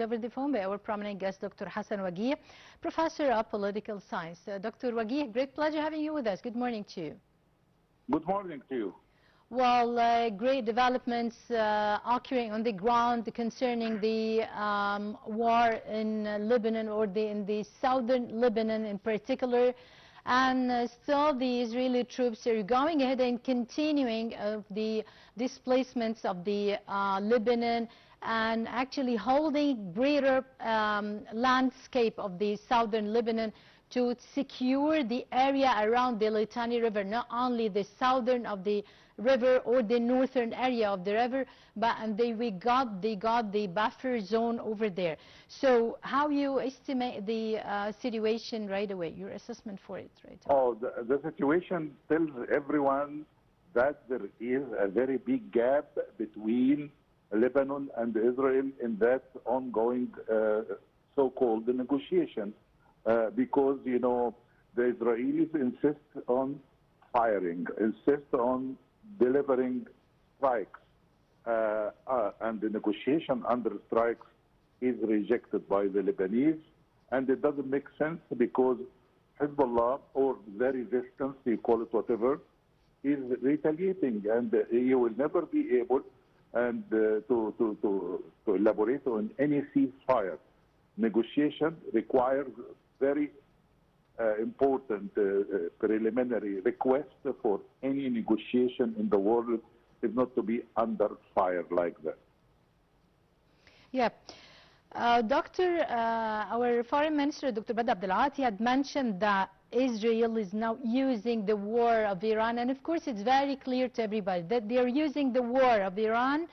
Over the phone by our prominent guest, Dr. Hassan Wagih, Professor of Political Science. Dr. Wagih, great pleasure having you with us. Good morning to you. Good morning to you. Well, great developments occurring on the ground concerning the war in Lebanon, or in the southern Lebanon in particular. And still the Israeli troops are going ahead and continuing the displacements of the Lebanon, and actually holding greater landscape of the southern Lebanon to secure the area around the Litani River, not only the southern of the river or the northern area of the river, but they got the buffer zone over there. So how you estimate the situation right away, your assessment for it right away? Oh, the situation tells everyone that there is a very big gap between Lebanon and Israel in that ongoing so-called negotiation, because, you know, the Israelis insist on firing, insist on delivering strikes, and the negotiation under strikes is rejected by the Lebanese, and it doesn't make sense because Hezbollah, or the resistance, you call it whatever, is retaliating, and he will never be able to elaborate on any ceasefire. Negotiation requires very important preliminary request for any negotiation in the world is not to be under fire like that. Yeah. Our Foreign Minister, Dr. Badr Abdelati, had mentioned that Israel is now using the war of Iran, and of course it's very clear to everybody that they are using the war of Iran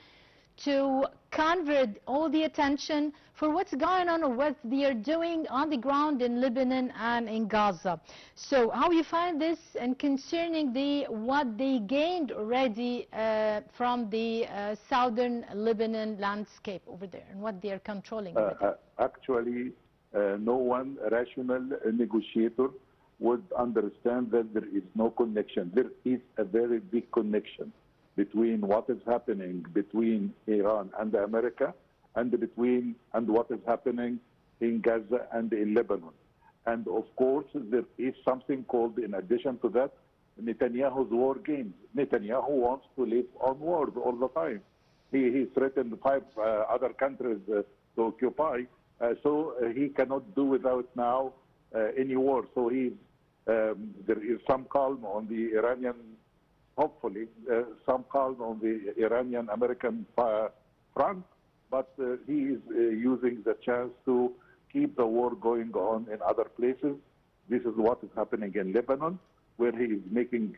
to convert all the attention for what's going on or what they are doing on the ground in Lebanon and in Gaza. So how you find this, and concerning what they gained already from the southern Lebanon landscape over there, and what they are controlling over there? Actually, no one rational negotiator would understand that there is no connection. There is a very big connection between what is happening between Iran and America, and what is happening in Gaza and in Lebanon. And of course, there is something called, in addition to that, Netanyahu's war games. Netanyahu wants to live on wars all the time. He threatened 5 other countries to occupy, so he cannot do without now any war. So there is some calm on the Iranian, hopefully, some calm on the Iranian-American front, but he is using the chance to keep the war going on in other places. This is what is happening in Lebanon, where he is making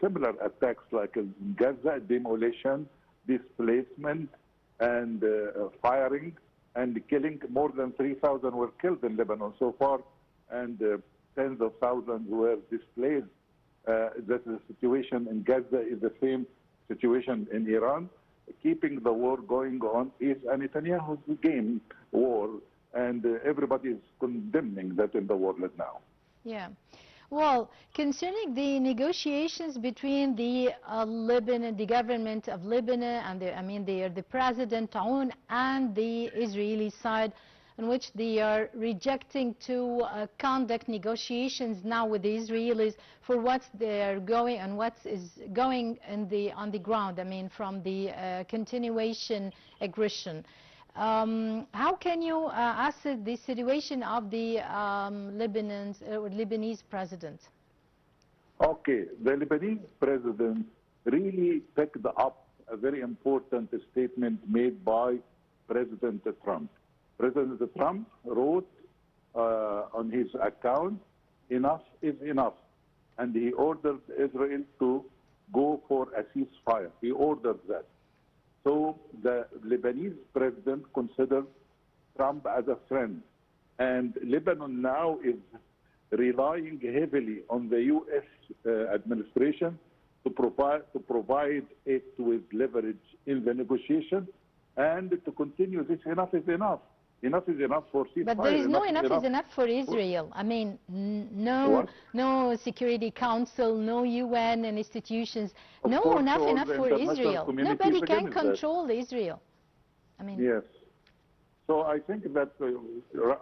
similar attacks like in Gaza, demolition, displacement, and firing, and killing. More than 3,000 were killed in Lebanon so far, and tens of thousands were displaced. That the situation in Gaza is the same situation in Iran. Keeping the war going on is a Netanyahu's game war, and everybody is condemning that in the world now. Yeah. Well, concerning the negotiations between the Lebanon, the government of Lebanon, and the President Aoun, and the Israeli side, in which they are rejecting to conduct negotiations now with the Israelis for what they are going and what is going on the ground. I mean, from the continuation aggression. How can you assess the situation of the Lebanese president? Okay, the Lebanese president really picked up a very important statement made by President Trump. President Trump wrote on his account, "Enough is enough," and he ordered Israel to go for a ceasefire. He ordered that. So the Lebanese president considers Trump as a friend, and Lebanon now is relying heavily on the U.S. administration to provide it with leverage in the negotiation, and to continue this. Enough is enough. Enough is enough for ceasefire. But there is no enough is enough for Israel. I mean, no Security Council, no UN and institutions. No enough for Israel. Nobody can control Israel. I mean. Yes. So I think that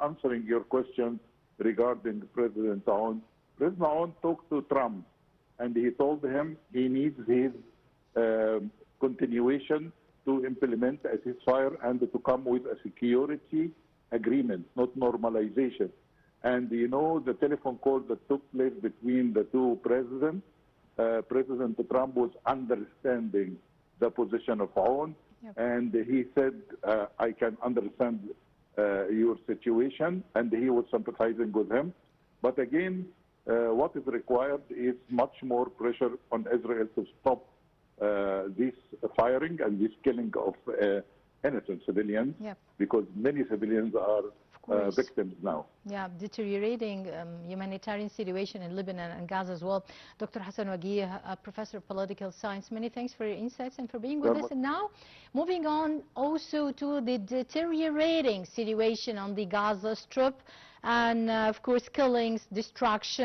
answering your question regarding President Aoun, President Aoun talked to Trump, and he told him he needs his continuation to implement a ceasefire and to come with a security agreement, not normalization. And you know the telephone call that took place between the two presidents, President Trump was understanding the position of Aoun, and he said, I can understand your situation, and he was sympathizing with him. But again, what is required is much more pressure on Israel to stop this firing and this killing of innocent civilians, because many civilians are victims now. Yeah, deteriorating humanitarian situation in Lebanon and Gaza as well. Dr. Hassan Wagih, Professor of Political Science, many thanks for your insights and for being with us. And now, moving on also to the deteriorating situation on the Gaza Strip and, of course, killings, destruction,